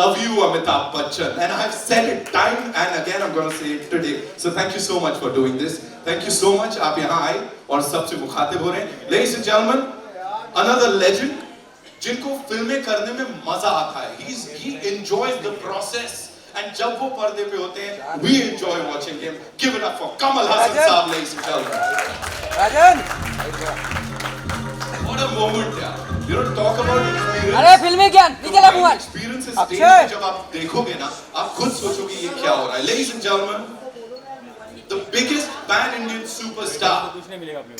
love you, Amitabh Bachchan. And I've said it time and again, I'm going to say it today. So thank you so much for doing this. Thank you so much. आप यहाँ आए और सबसे मुखातिब हो रहे हैं. Ladies and gentlemen, another legend, जिनको फिल्में करने में मजा आता है. He enjoys the process. And जब वो पर्दे पे होते हैं, we enjoy watching him. Give it up for Kamal Haasan Saab, ladies and gentlemen. Rajan! What a moment, yeah. You don't talk about experience. अरे फिल्मी ज्ञान नीचे ला मुआ. Experience is stage पे जब आप देखोगे ना, आप खुद सोचोगे ये क्या हो रहा है. Ladies and gentlemen, the biggest pan-Indian superstar.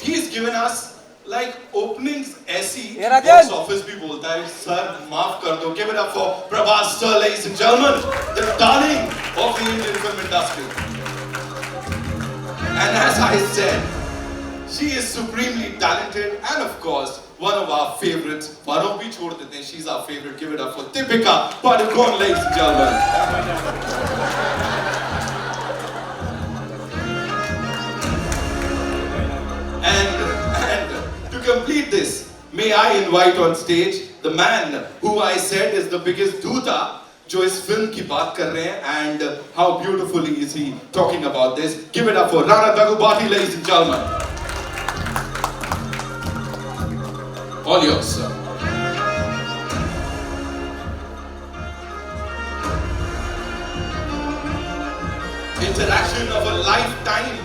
He's given us like openings ऐसी box office भी बोलता है सर माफ कर दो. Give it up for Prabhas sir, ladies and gentlemen, the darling of the Indian film industry. And as I said, she is supremely talented and of course one of our favorites. One भी छोड़ देते हैं. She's our favorite. Give it up for Deepika Padukone, ladies and gentlemen. And to complete this, may I invite on stage the man who I said is the biggest doota जो इस film की बात कर रहे हैं, and how beautifully is he talking about this. Give it up for Rana Daggubati, ladies and gentlemen. All yours, sir. Interaction of a lifetime.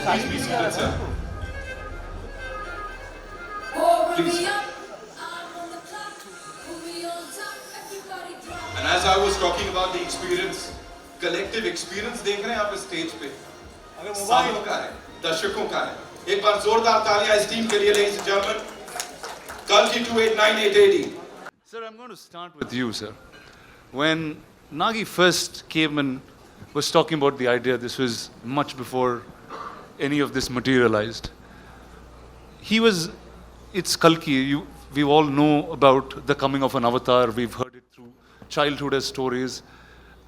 Please be seated, sir. Please. And as I was talking about the experience, collective experience देख रहे हैं आप इस stage पे. सालों का है, दशकों का है. एक बार जोरदार तालियां इस टीम के लिए, ladies and gentlemen. Kalki 289880. Sir, I'm going to start with you, sir. When Nagi first came and was talking about the idea, this was much before any of this materialized. It's Kalki. We all know about the coming of an avatar. We've heard it through childhood as stories.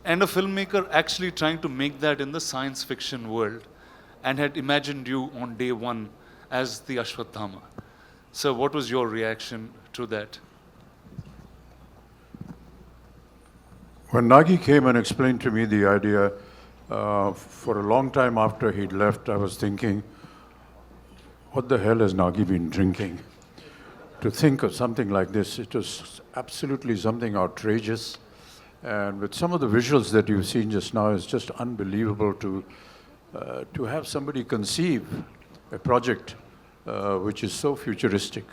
And a filmmaker actually trying to make that in the science fiction world and had imagined you on day one as the Ashwatthama. So what was your reaction to that? When Nagi came and explained to me the idea, for a long time after he'd left, I was thinking, what the hell has Nagi been drinking? To think of something like this, it was absolutely something outrageous. And with some of the visuals that you've seen just now, it's just unbelievable to have somebody conceive a project which is so futuristic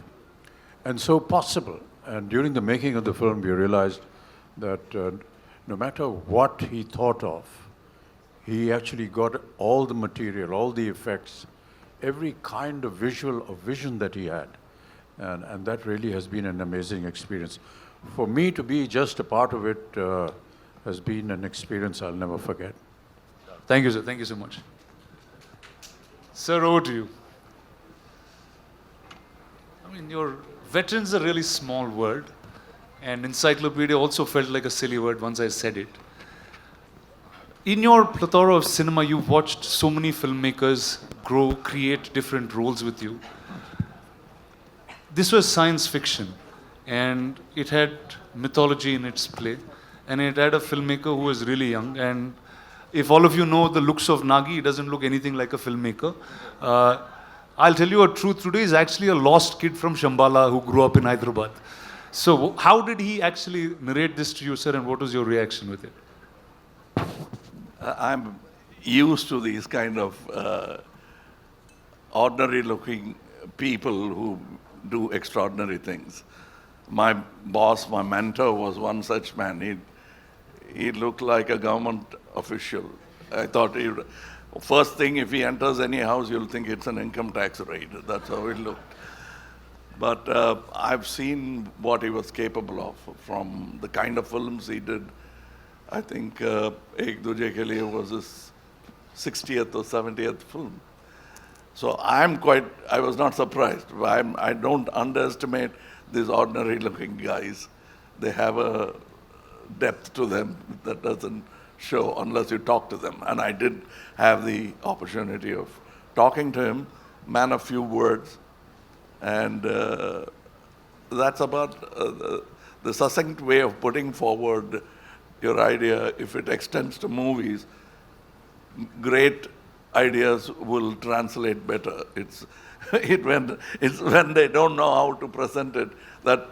and so possible. And during the making of the film, we realized that no matter what he thought of, he actually got all the material, all the effects, every kind of vision that he had. And that really has been an amazing experience. For me to be just a part of it has been an experience I'll never forget. Thank you, sir. Thank you so much. Sir, over to you. I mean, your veteran's a really small word, and encyclopedia also felt like a silly word once I said it. In your plethora of cinema, you've watched so many filmmakers grow, create different roles with you. This was science fiction, and it had mythology in its play, and it had a filmmaker who was really young. And if all of you know the looks of Nagi, he doesn't look anything like a filmmaker. I'll tell you a truth today, he's actually a lost kid from Shambhala who grew up in Hyderabad. So how did he actually narrate this to you, sir, and what was your reaction with it? I'm used to these kind of ordinary looking people who do extraordinary things. My boss, my mentor was one such man. He looked like a government official. I thought first thing, if he enters any house, you'll think it's an income tax raid. That's how it looked. But I've seen what he was capable of from the kind of films he did. I think Ek Duje Ke Liye was his 60th or 70th film. So I was not surprised. I don't underestimate these ordinary looking guys. They have a depth to them that doesn't show unless you talk to them. And I did have the opportunity of talking to him, man of few words. And that's about the succinct way of putting forward your idea, if it extends to movies, great ideas will translate better. It's when they don't know how to present it that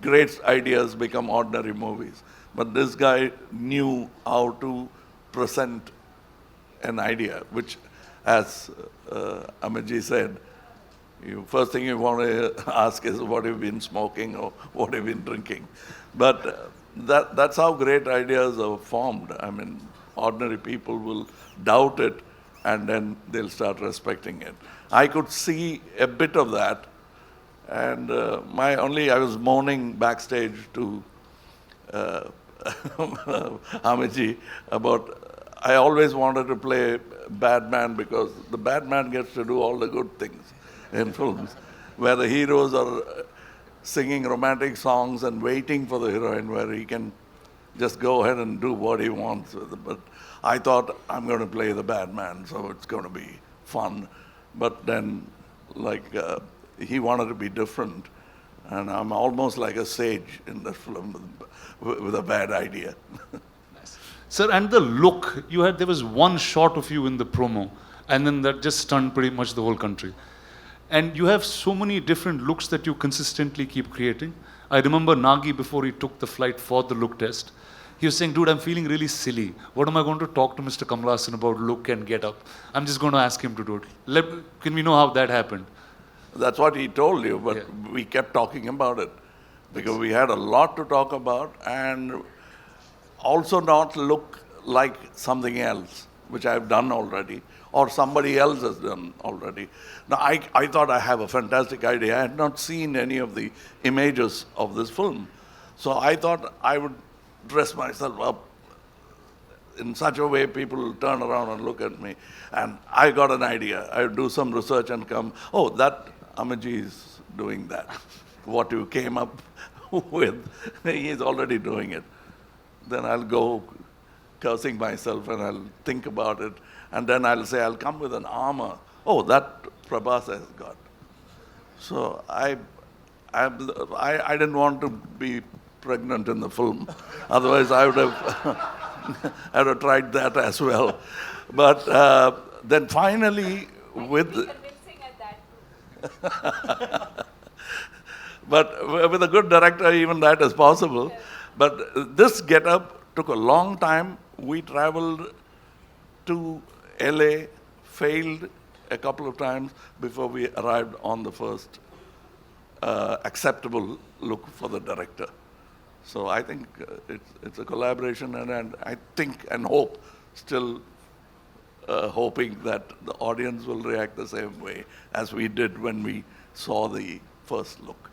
great ideas become ordinary movies. But this guy knew how to present an idea, which, as Amitji said, first thing you want to ask is what have you been smoking or what have you been drinking. But that's how great ideas are formed. I mean, ordinary people will doubt it and then they'll start respecting it. I could see a bit of that, and I was moaning backstage to Amitji about, I always wanted to play bad man because the bad man gets to do all the good things in films, where the heroes are singing romantic songs and waiting for the heroine, where he can just go ahead and do what he wants with it. But I thought, I'm going to play the bad man, so it's going to be fun. But then, he wanted to be different, and I'm almost like a sage in the film with a bad idea. Sir, and the look, there was one shot of you in the promo, and then that just stunned pretty much the whole country. And you have so many different looks that you consistently keep creating. I remember Nagi, before he took the flight for the look test, he was saying, dude, I'm feeling really silly. What am I going to talk to Mr. Kamal Haasan about look and get up? I'm just going to ask him to do it. Can we know how that happened? That's what he told you, but we kept talking about it because we had a lot to talk about, and also not look like something else, which I've done already, or somebody else has done already. Now, I thought I have a fantastic idea. I had not seen any of the images of this film. So I thought I would dress myself up in such a way people will turn around and look at me. And I got an idea. I would do some research and come, oh, that Amitji is doing that. What you came up with, he's already doing it. Then I'll go cursing myself and I'll think about it. And then I'll say, I'll come with an armor. Oh, that Prabhas has got. So I didn't want to be pregnant in the film. Otherwise, I would have tried that as well. But then finally, with... But with a good director, even that is possible. But this get-up took a long time. We traveled to LA, failed a couple of times before we arrived on the first acceptable look for the director. So I think it's a collaboration, and I think and hope, still hoping that the audience will react the same way as we did when we saw the first look.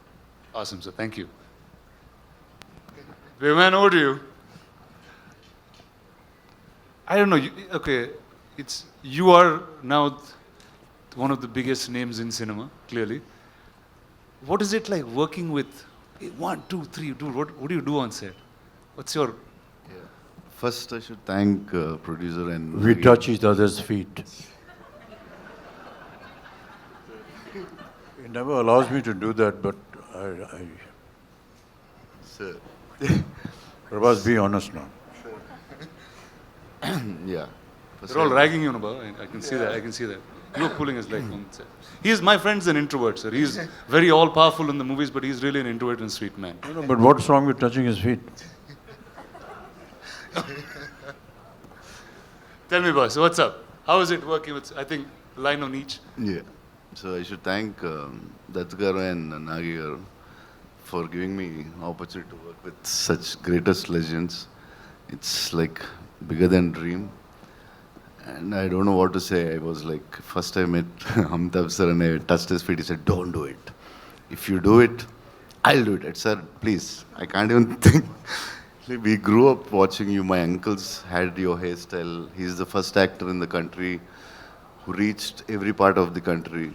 Awesome, sir. Thank you. Viman, over to you. I don't know. You are now one of the biggest names in cinema, clearly. What is it like working with 1, 2, 3, dude? What do you do on set? What's your... First, I should thank producer and... We touch each other's feet. He never allows me to do that, but Sir. Prabhas, be honest now. Yeah. They're all ragging you, Nubha. I can see that. I can see that. You're pulling his leg on set. My friend's an introvert, sir. He's very all-powerful in the movies, but he's really an introvert and sweet man. No, but what's wrong with touching his feet? Tell me, boss, what's up? How is it working with, I think, line on each? Yeah. So I should thank Dattgaru and Nagi for giving me opportunity to work with such greatest legends. It's like bigger than dream. And I don't know what to say. I was like, first I met Amitabh sir and I touched his feet. He said, don't do it. If you do it, I'll do it. I said, sir, please. I can't even think. We grew up watching you. My uncles had your hairstyle. He's the first actor in the country who reached every part of the country.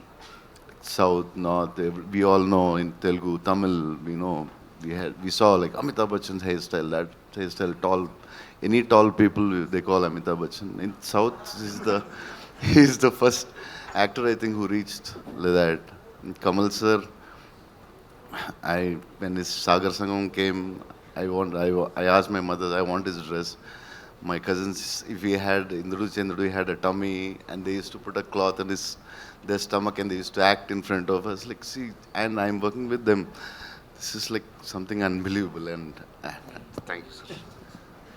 South, North, we all know in Telugu, Tamil, we saw like Amitabh Bachchan's hairstyle, that hairstyle, tall. Any tall people, they call Amitabh Bachchan. In South, he's the first actor, I think, who reached like that. And Kamal sir, when his Sagar Sangam came, I asked my mother, I want his dress. My cousins, if he had, Indru Chandru had a tummy, and they used to put a cloth on their stomach, and they used to act in front of us. Like, see, and I'm working with them. This is like something unbelievable, and thank you, sir.